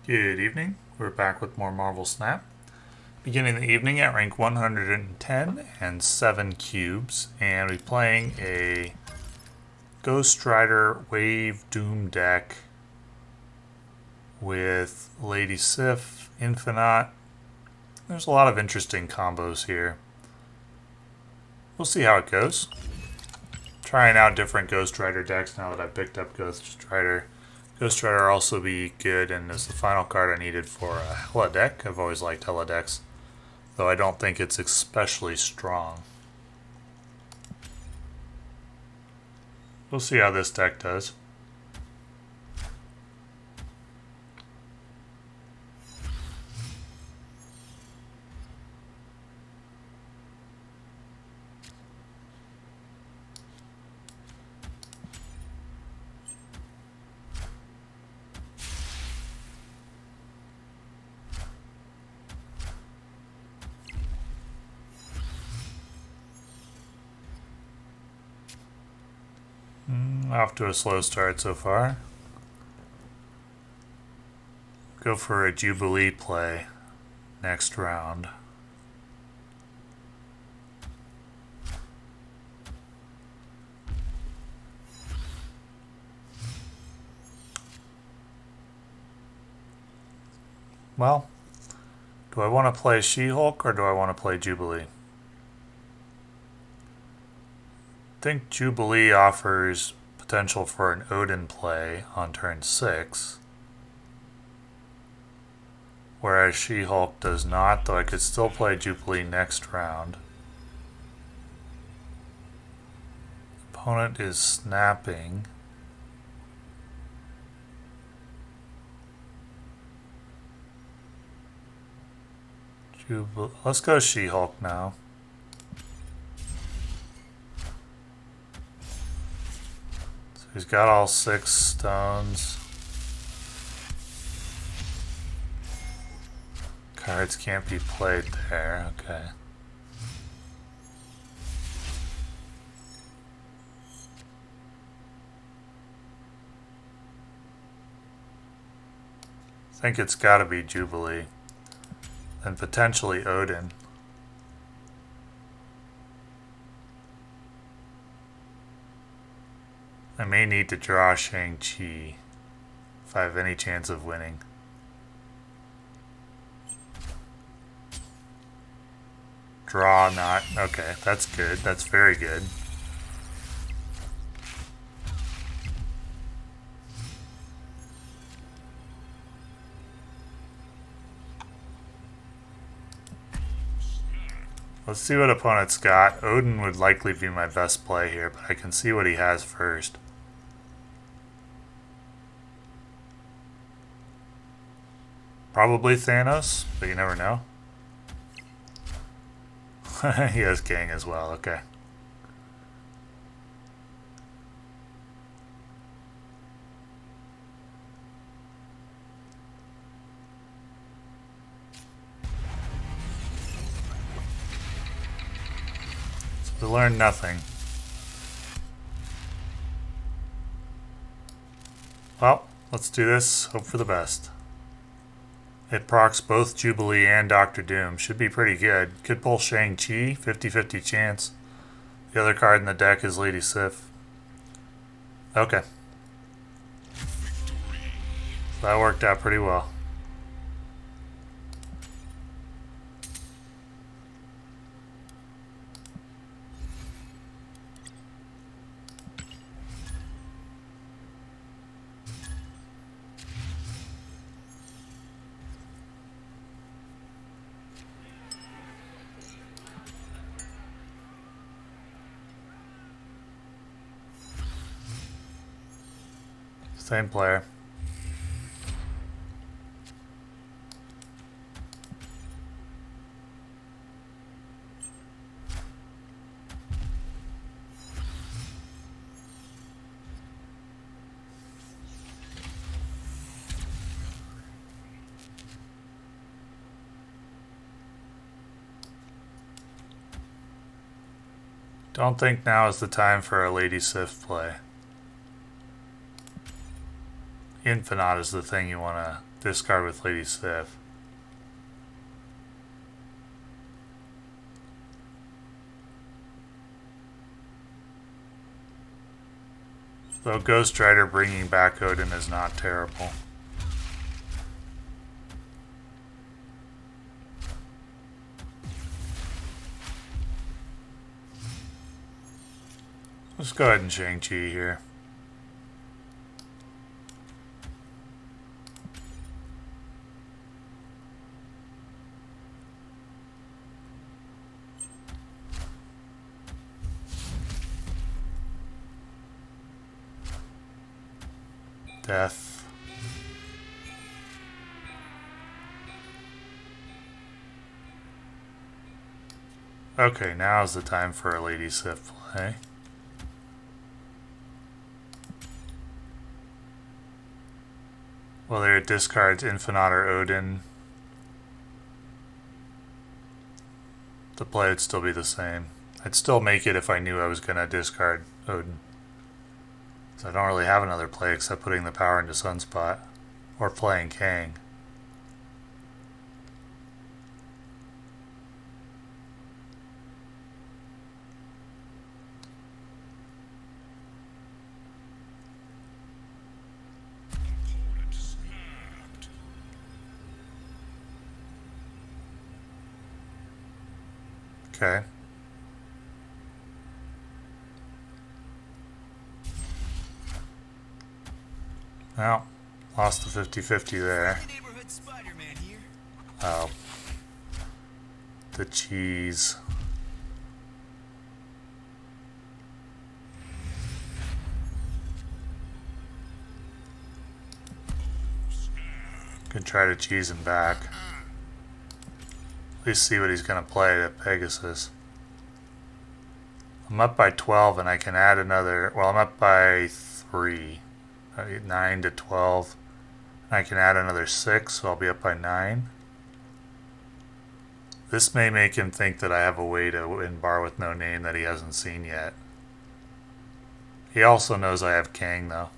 Good evening. We're back with more Marvel Snap. Beginning the evening at rank 110 and 7 cubes, and we're playing a Ghost Rider Wave Doom deck with Lady Sif, Infinite. There's a lot of interesting combos here. We'll see how it goes. Trying out different Ghost Rider decks now that I picked up Ghost Rider. Ghost Rider will also be good and is the final card I needed for a Hella deck. I've always liked Hella decks, though I don't think it's especially strong. We'll see how this deck does. Off to a slow start so far. Go for a Jubilee play next round. Well, do I want to play She-Hulk or do I want to play Jubilee? I think Jubilee offers potential for an Odin play on turn 6. Whereas She-Hulk does not, though I could still play Jubilee next round. Opponent is snapping. Let's go She-Hulk now. So he's got all 6 stones. Cards can't be played there, okay. I think it's gotta be Jubilee. And potentially Odin. I may need to draw Shang-Chi if I have any chance of winning. Draw not. Okay, that's good. That's very good. Let's see what opponent's got. Odin would likely be my best play here, but I can see what he has first. Probably Thanos, but you never know. He has Kang as well, okay. So we learned nothing. Well, let's do this. Hope for the best. It procs both Jubilee and Doctor Doom. Should be pretty good. Could pull Shang-Chi, 50-50 chance. The other card in the deck is Lady Sif. Okay. So that worked out pretty well. Same player. Don't think now is the time for a Lady Sif play. Infinite is the thing you want to discard with Lady Sif. Though Ghost Rider bringing back Odin is not terrible. Let's go ahead and Shang-Chi here. Death. Okay, now's the time for a Lady Sif play. Whether it discards Infinite or Odin, the play would still be the same. I'd still make it if I knew I was going to discard Odin. So I don't really have another play except putting the power into Sunspot or playing Kang. Okay. Well, lost the 50-50 there. Oh. The cheese. Could try to cheese him back. At least see what he's going to play at Pegasus. I'm up by 12 and I can add another... Well, I'm up by 3. 9 to 12. I can add another 6, so I'll be up by 9. This may make him think that I have a way to win bar with no name that he hasn't seen yet. He also knows I have Kang, though.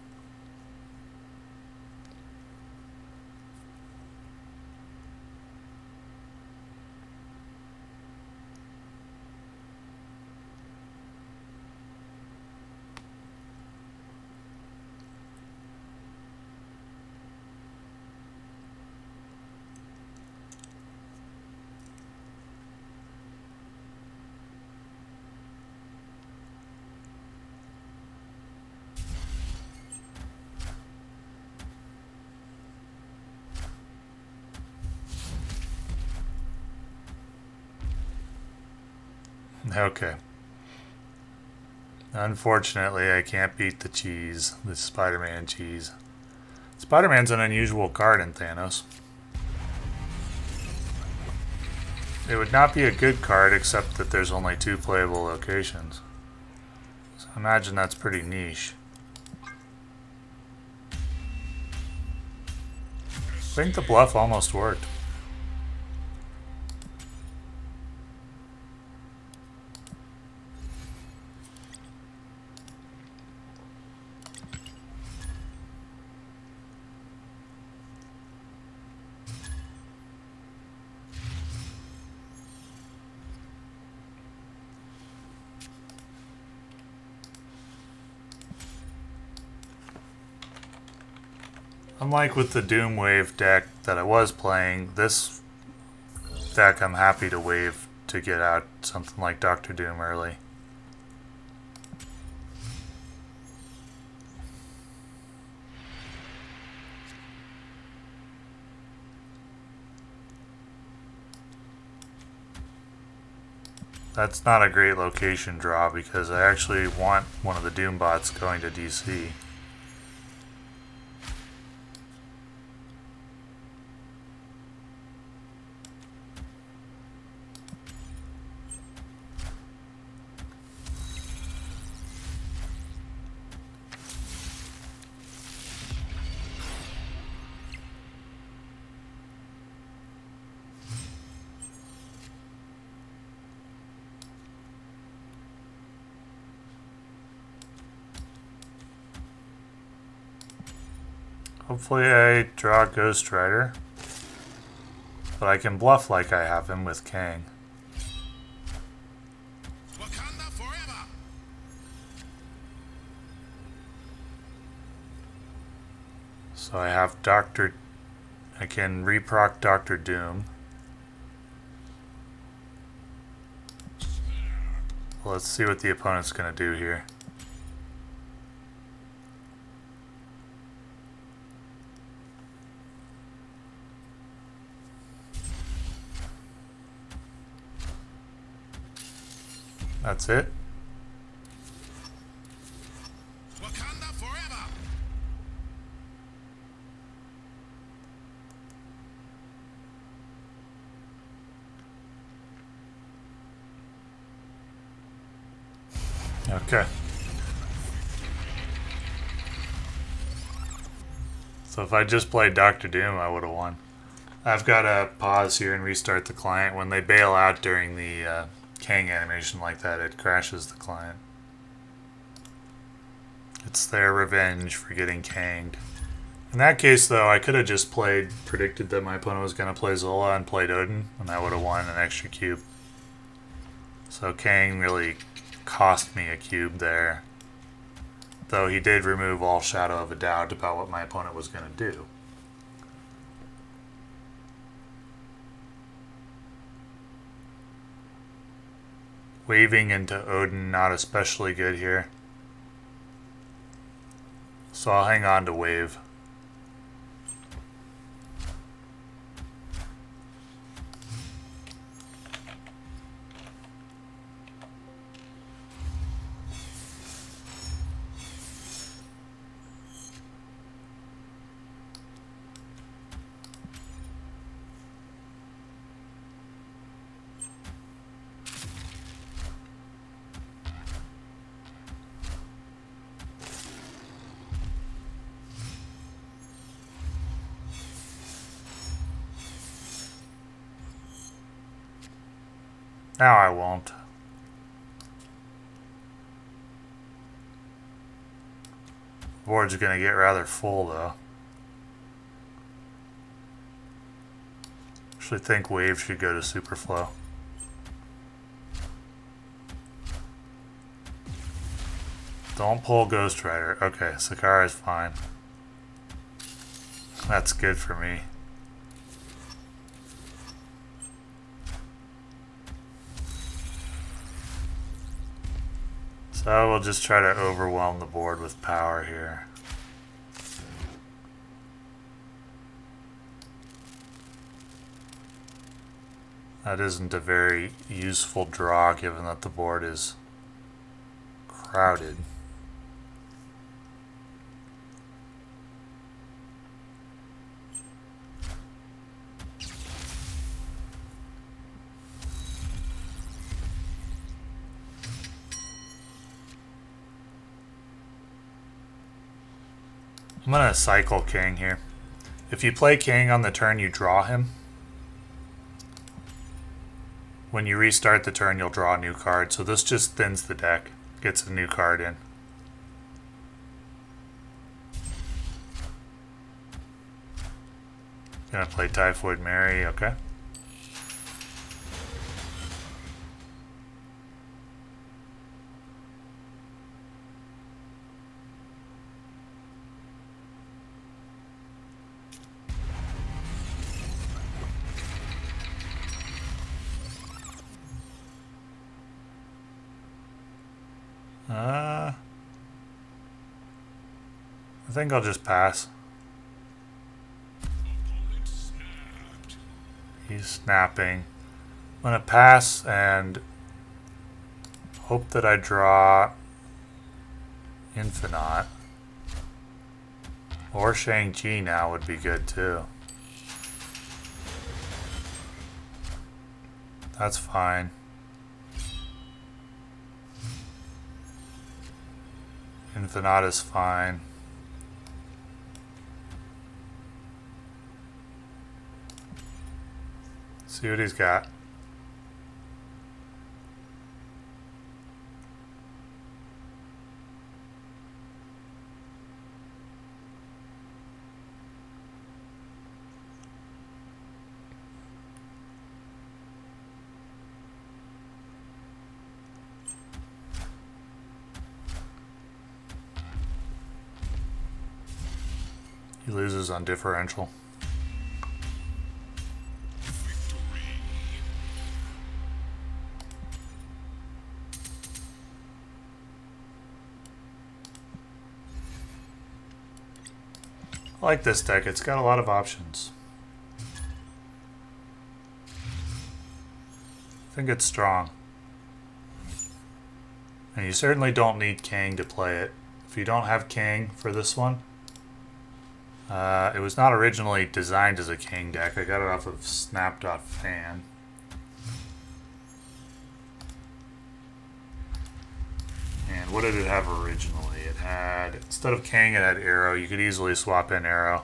Okay. Unfortunately, I can't beat the cheese, the Spider-Man cheese. Spider-Man's an unusual card in Thanos. It would not be a good card except that there's only 2 playable locations. So I imagine that's pretty niche. I think the bluff almost worked. Unlike with the DoomWave deck that I was playing, this deck I'm happy to wave to get out something like Dr. Doom early. That's not a great location draw because I actually want one of the Doom bots going to DC. Hopefully I draw Ghost Rider. But I can bluff like I have him with Kang. Wakanda forever. So I have Doctor... I can reproc Doctor Doom. Let's see what the opponent's going to do here. That's it. Wakanda forever. Okay. So if I just played Doctor Doom, I would have won. I've got to pause here and restart the client. When they bail out during the Kang animation like that, it crashes the client. It's their revenge for getting Kanged. In that case, though, I could have just predicted that my opponent was going to play Zola and played Odin, and I would have won an extra cube. So Kang really cost me a cube there. Though he did remove all shadow of a doubt about what my opponent was going to do. Waving into Odin, not especially good here. So I'll hang on to Wave. Now I won't. Board's gonna get rather full though. Actually think Wave should go to Superflow. Don't pull Ghost Rider. Okay, Sakara's fine. That's good for me. So we'll just try to overwhelm the board with power here. That isn't a very useful draw given that the board is crowded. I'm gonna cycle King here. If you play King on the turn, you draw him. When you restart the turn, you'll draw a new card. So this just thins the deck, gets a new card in. Gonna play Typhoid Mary, okay. I think I'll just pass. He's snapping. I'm gonna pass and hope that I draw Infinite. Or Shang-Chi now would be good too. That's fine. Infinite is fine. See what he's got. He loses on differential. I like this deck. It's got a lot of options. I think it's strong. And you certainly don't need Kang to play it. If you don't have Kang for this one, it was not originally designed as a Kang deck. I got it off of snap.fan. And what did it have originally? It had, instead of Kang, it had Arrow. You could easily swap in Arrow.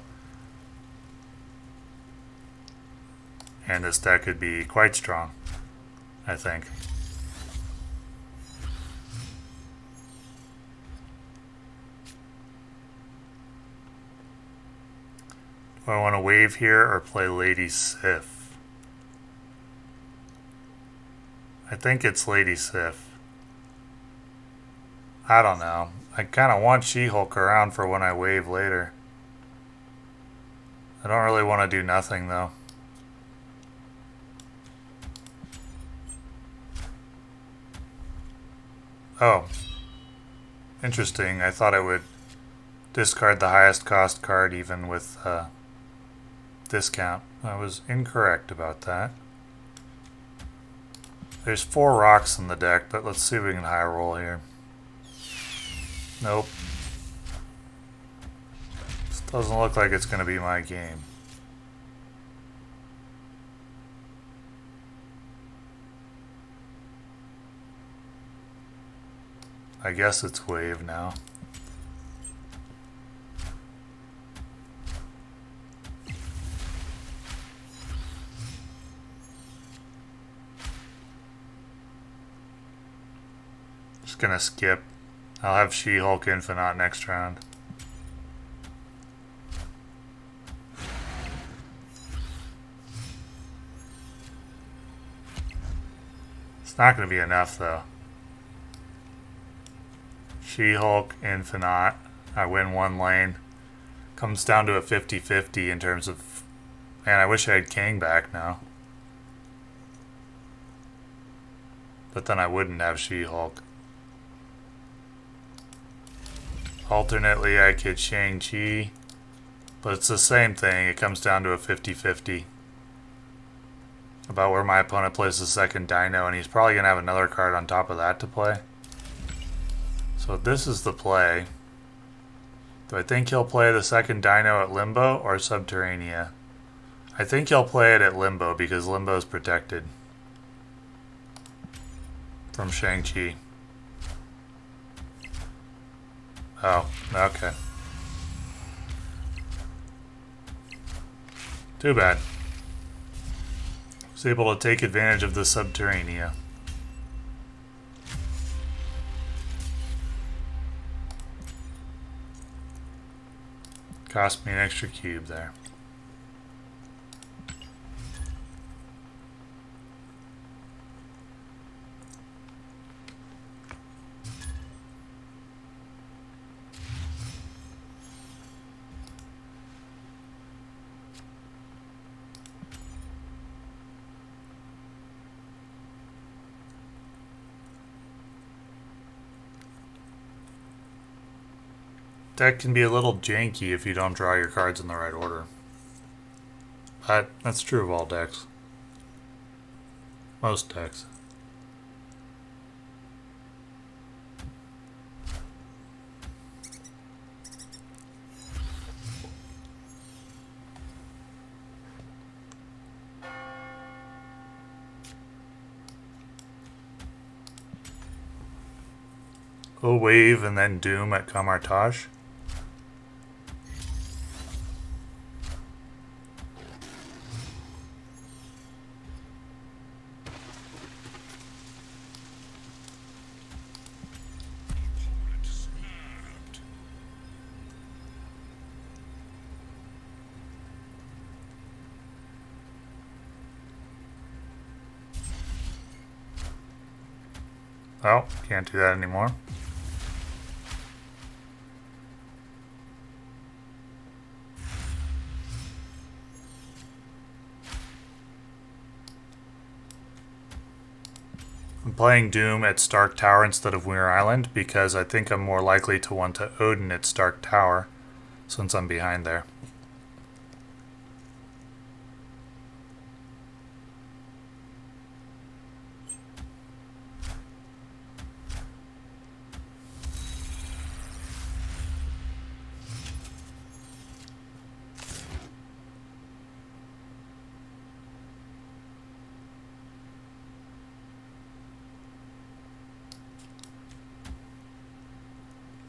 And this deck could be quite strong, I think. Do I want to wave here or play Lady Sif? I think it's Lady Sif. I don't know. I kind of want She-Hulk around for when I wave later. I don't really want to do nothing though. Oh. Interesting. I thought it would discard the highest cost card even with discount. I was incorrect about that. There's 4 rocks in the deck, but let's see if we can high roll here. Nope. This doesn't look like it's going to be my game. I guess it's wave now. Just gonna skip. I'll have She-Hulk Infinite next round. It's not gonna be enough though. She-Hulk Infinite. I win 1 lane. Comes down to a 50-50 in terms of... Man, I wish I had Kang back now. But then I wouldn't have She-Hulk. Alternately, I could Shang-Chi. But it's the same thing. It comes down to a 50-50. About where my opponent plays the second Dino, and he's probably going to have another card on top of that to play. So this is the play. Do I think he'll play the second Dino at Limbo or Subterranea? I think he'll play it at Limbo because Limbo is protected from Shang-Chi. Oh, okay. Too bad. Was able to take advantage of the Subterranea. Cost me an extra cube there. Deck can be a little janky if you don't draw your cards in the right order. But that's true of all decks. Most decks. Go wave and then Doom at Kamartaj. Oh, can't do that anymore. I'm playing Doom at Stark Tower instead of Weir Island because I think I'm more likely to want to Odin at Stark Tower since I'm behind there.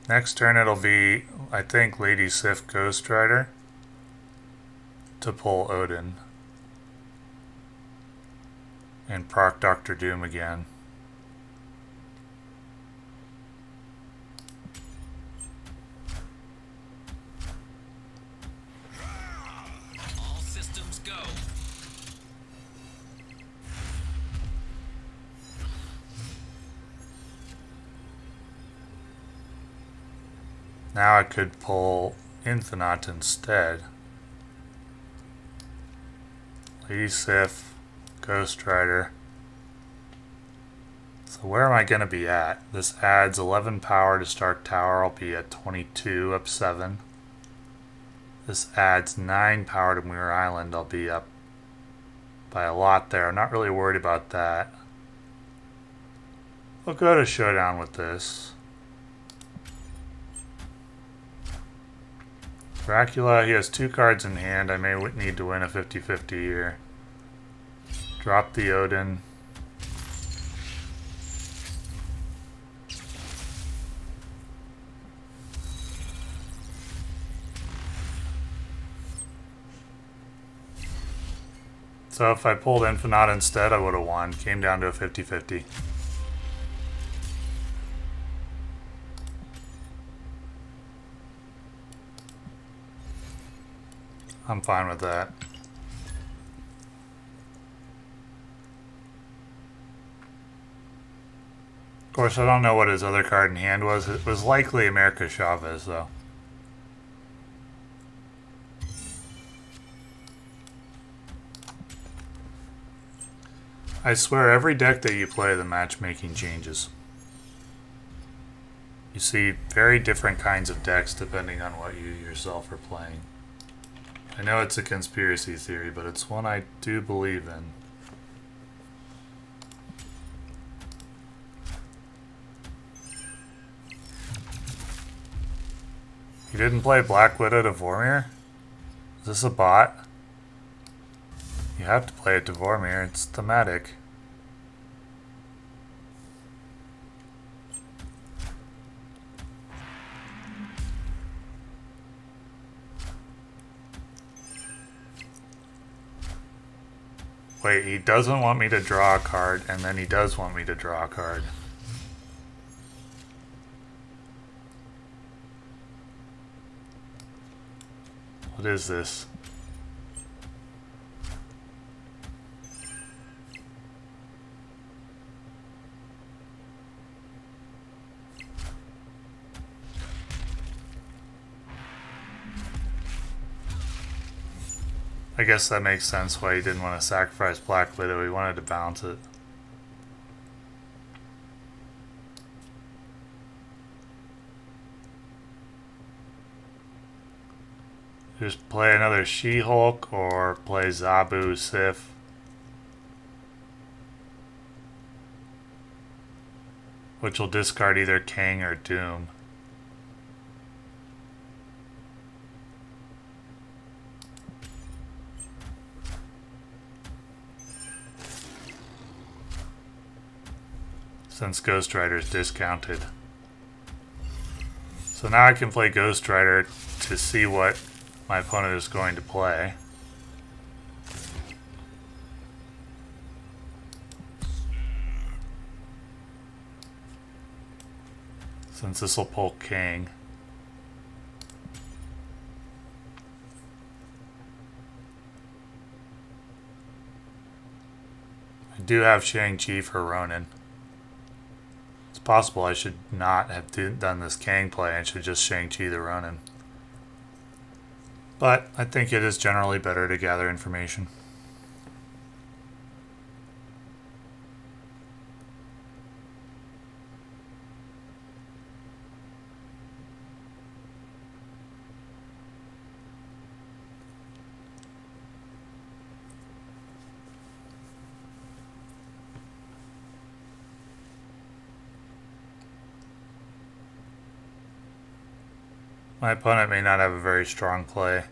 Next turn it'll be, I think, Lady Sif Ghost Rider to pull Odin. And proc Dr. Doom again. All systems go. Now I could pull Infinite instead. Lady Sif, Ghost Rider. So where am I going to be at? This adds 11 power to Stark Tower. I'll be at 22, up 7. This adds 9 power to Muir Island. I'll be up by a lot there. I'm not really worried about that. I'll go to Showdown with this. Dracula, he has 2 cards in hand. I may need to win a 50-50 here. Drop the Odin. So if I pulled Infinite instead, I would have won. Came down to a 50-50. I'm fine with that. Of course, I don't know what his other card in hand was. It was likely America Chavez, though. I swear, every deck that you play, the matchmaking changes. You see very different kinds of decks depending on what you yourself are playing. I know it's a conspiracy theory, but it's one I do believe in. You didn't play Black Widow to Vormir? Is this a bot? You have to play it to Vormir, it's thematic. Wait, he doesn't want me to draw a card, and then he does want me to draw a card. What is this? I guess that makes sense why he didn't want to sacrifice Black Widow. He wanted to bounce it. Just play another She-Hulk or play Zabu Sif. Which will discard either Kang or Doom. Since Ghost Rider is discounted. So now I can play Ghost Rider to see what my opponent is going to play. Since this will pull King. I do have Shang-Chi for Ronin. It's possible I should not have done this Kang play and should just Shang-Chi the Ronin. But I think it is generally better to gather information. My opponent may not have a very strong play.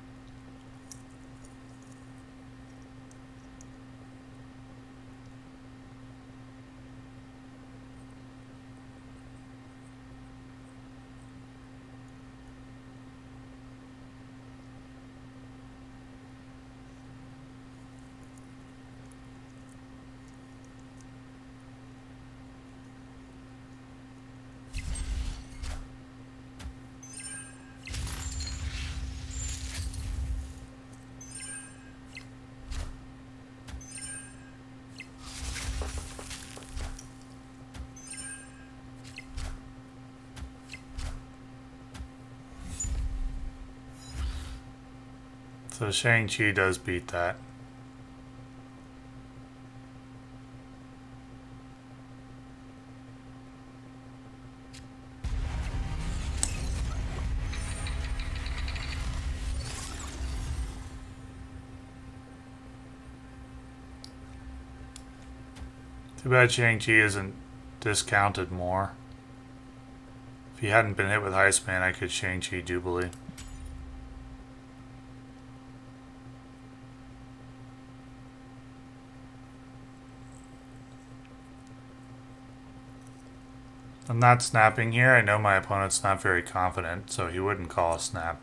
So Shang-Chi does beat that. Too bad Shang-Chi isn't discounted more. If he hadn't been hit with Iceman, I could Shang-Chi Jubilee. I'm not snapping here. I know my opponent's not very confident, so he wouldn't call a snap.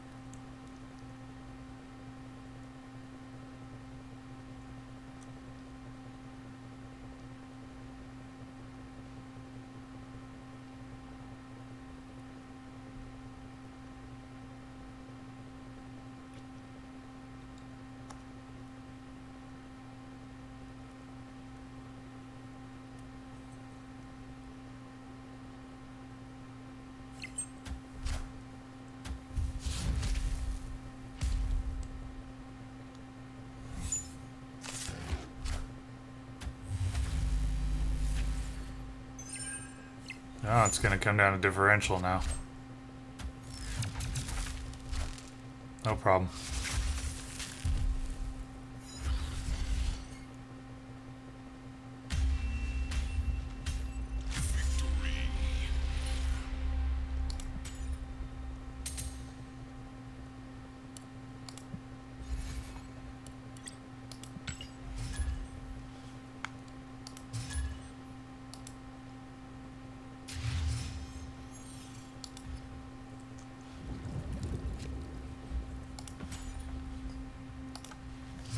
Oh, it's going to come down to differential now. No problem.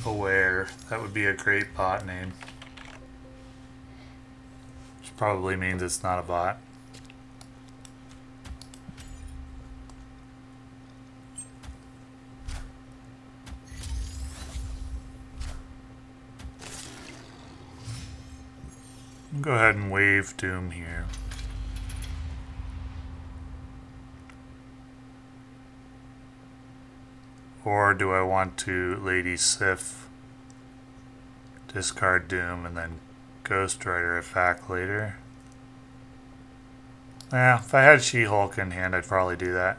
Aware. That would be a great bot name. Which probably means it's not a bot. I'll go ahead and wave Doom here. Or do I want to Lady Sif, discard Doom, and then Ghost Rider it back later? Yeah, if I had She-Hulk in hand, I'd probably do that.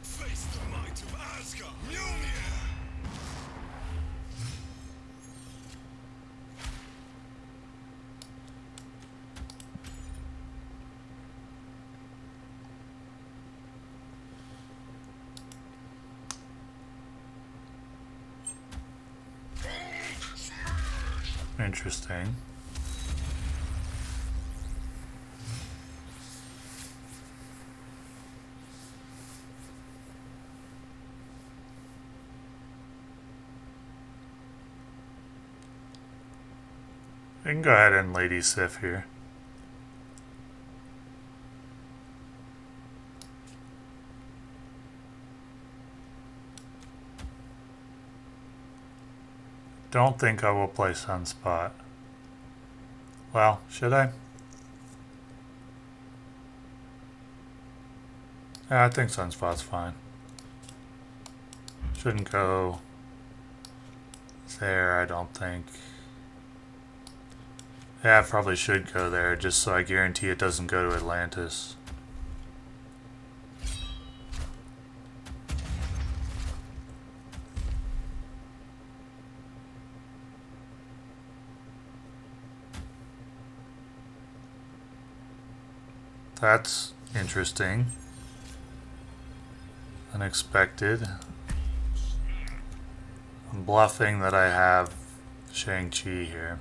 Face the might of Asgard. Mjolnir. Interesting. I can go ahead and Lady Sif here. Don't think I will play Sunspot. Well, should I? Yeah, I think Sunspot's fine. Shouldn't go there, I don't think. Yeah, I probably should go there, just so I guarantee it doesn't go to Atlantis. That's interesting. Unexpected. I'm bluffing that I have Shang-Chi here.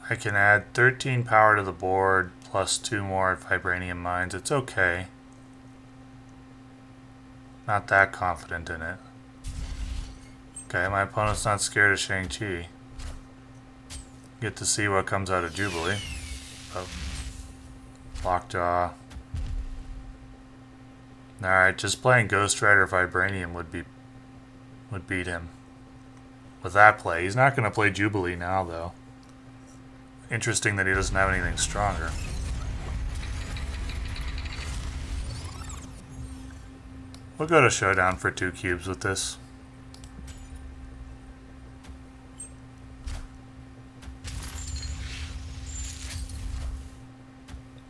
I can add 13 power to the board plus 2 more vibranium mines. It's okay. Not that confident in it. Okay, my opponent's not scared of Shang-Chi. Get to see what comes out of Jubilee. Oh. Lockjaw. Alright, just playing Ghost Rider Vibranium would beat him. With that play. He's not going to play Jubilee now, though. Interesting that he doesn't have anything stronger. We'll go to Showdown for 2 cubes with this.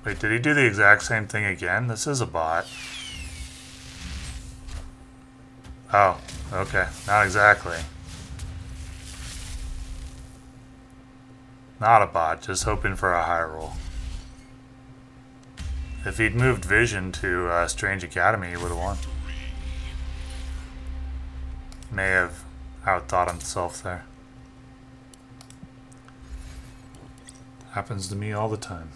Wait, did he do the exact same thing again? This is a bot. Oh, okay. Not exactly. Not a bot, just hoping for a high roll. If he'd moved Vision to Strange Academy, he would have won. May have outthought himself there. Happens to me all the time.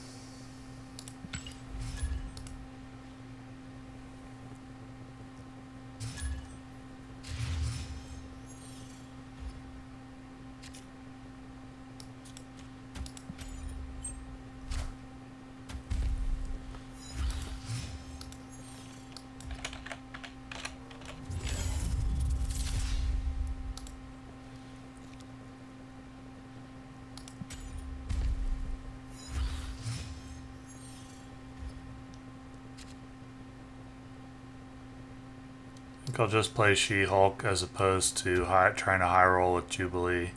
I think I'll just play She-Hulk as opposed to trying to high roll with Jubilee.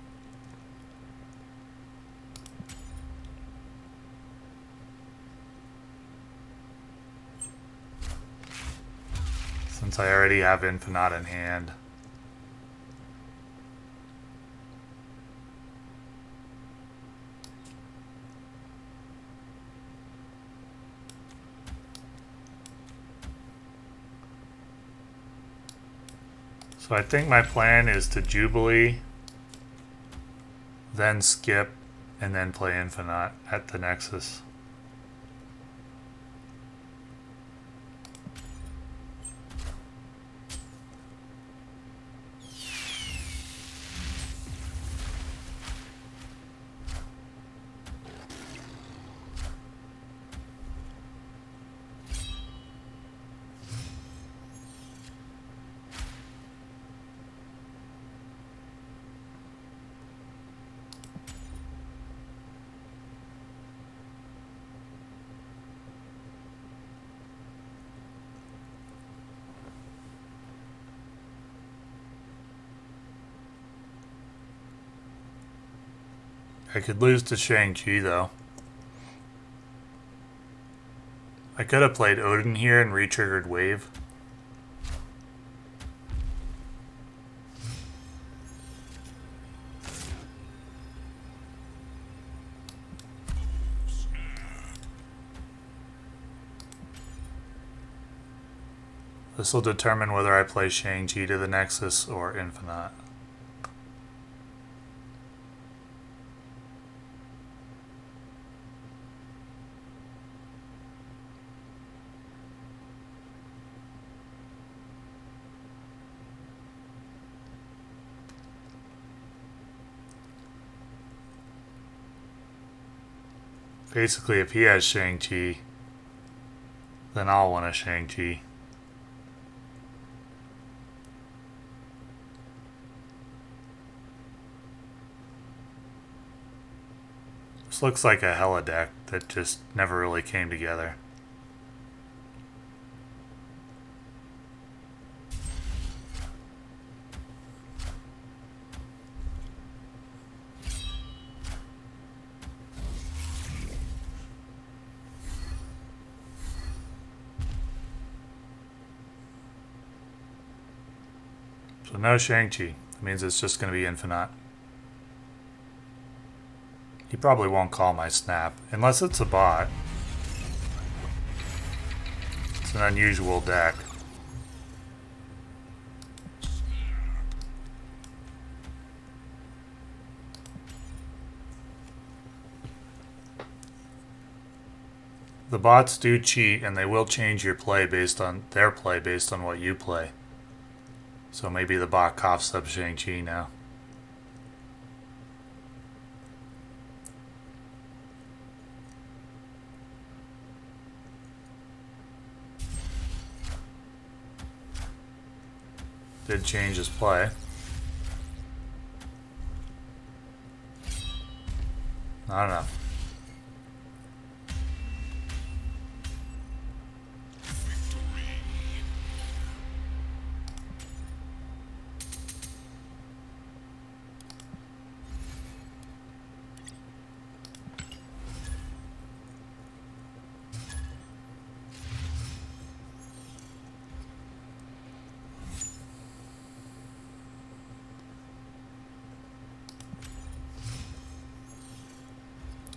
Since I already have Infinite in hand. So I think my plan is to Jubilee, then skip, and then play Infinite at the Nexus. I could lose to Shang-Chi though. I could have played Odin here and re-triggered Wave. This will determine whether I play Shang-Chi to the Nexus or Infinite. Basically, if he has Shang-Chi, then I'll want a Shang-Chi. This looks like a Hella deck that just never really came together. So no Shang-Chi. That means it's just going to be Infinite. He probably won't call my snap, unless it's a bot. It's an unusual deck. The bots do cheat, and they will change your play based on their play based on what you play. So maybe the bot coughs up Shang-Chi now. Did change his play. Not enough.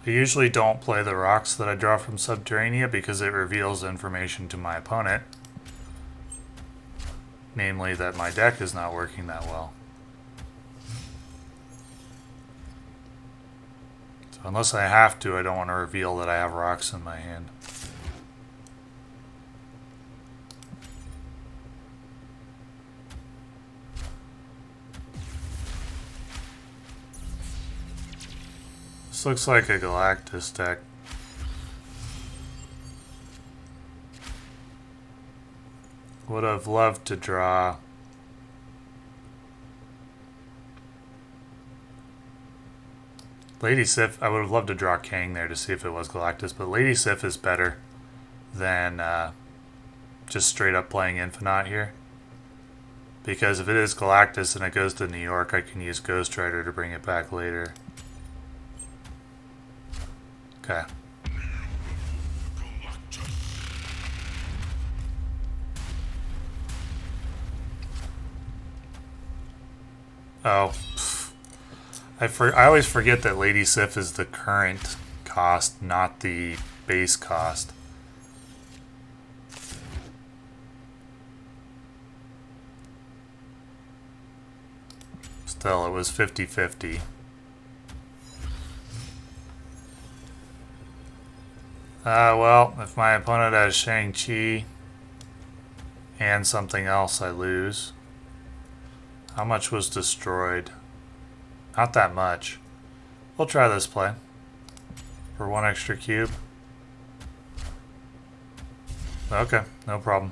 I usually don't play the rocks that I draw from Subterranea because it reveals information to my opponent. Namely that my deck is not working that well. So unless I have to, I don't want to reveal that I have rocks in my hand. This looks like a Galactus deck. Would have loved to draw Lady Sif. I would have loved to draw Kang there to see if it was Galactus, but Lady Sif is better than just straight up playing Infinite here. Because if it is Galactus and it goes to New York, I can use Ghost Rider to bring it back later. Okay. Oh. I always forget that Lady Sif is the current cost, not the base cost. Still, it was 50-50. Well, if my opponent has Shang-Chi and something else, I lose. How much was destroyed? Not that much. We'll try this play. For one extra cube. Okay, no problem.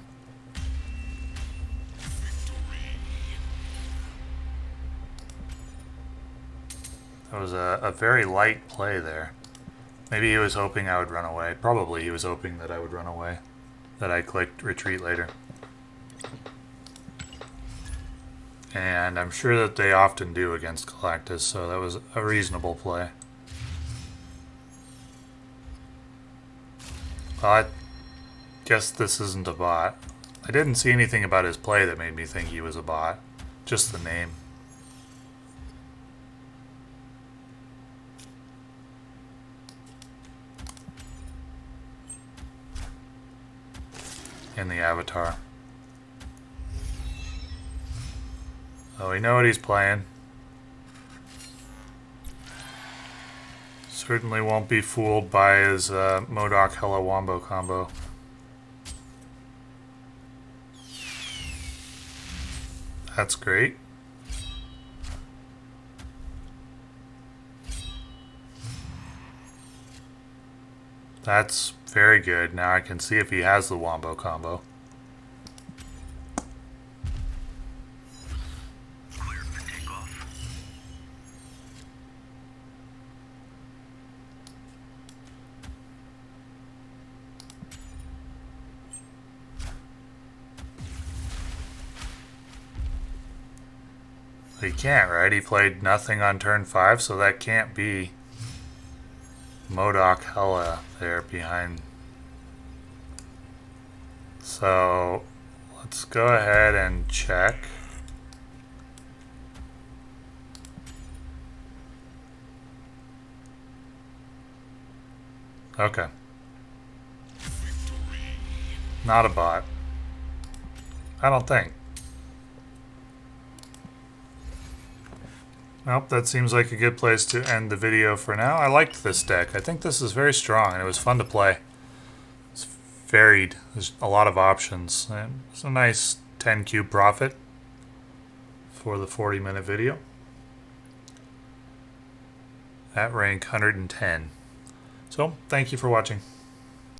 That was a very light play there. Maybe he was hoping I would run away. Probably he was hoping that I would run away. That I clicked retreat later. And I'm sure that they often do against Galactus, so that was a reasonable play. Well, I guess this isn't a bot. I didn't see anything about his play that made me think he was a bot. Just the name. And the avatar. Oh, we know what he's playing. Certainly won't be fooled by his MODOK Hella Wombo combo. That's great. That's very good. Now I can see if he has the Wombo combo. He can't, right? He played nothing on turn 5, so that can't be MODOK Hella there behind. So let's go ahead and check. Okay. Not a bot. I don't think. Nope, that seems like a good place to end the video for now. I liked this deck. I think this is very strong, and it was fun to play. It's varied. There's a lot of options. And it's a nice 10 cube profit for the 40-minute video. At rank 110. So, thank you for watching.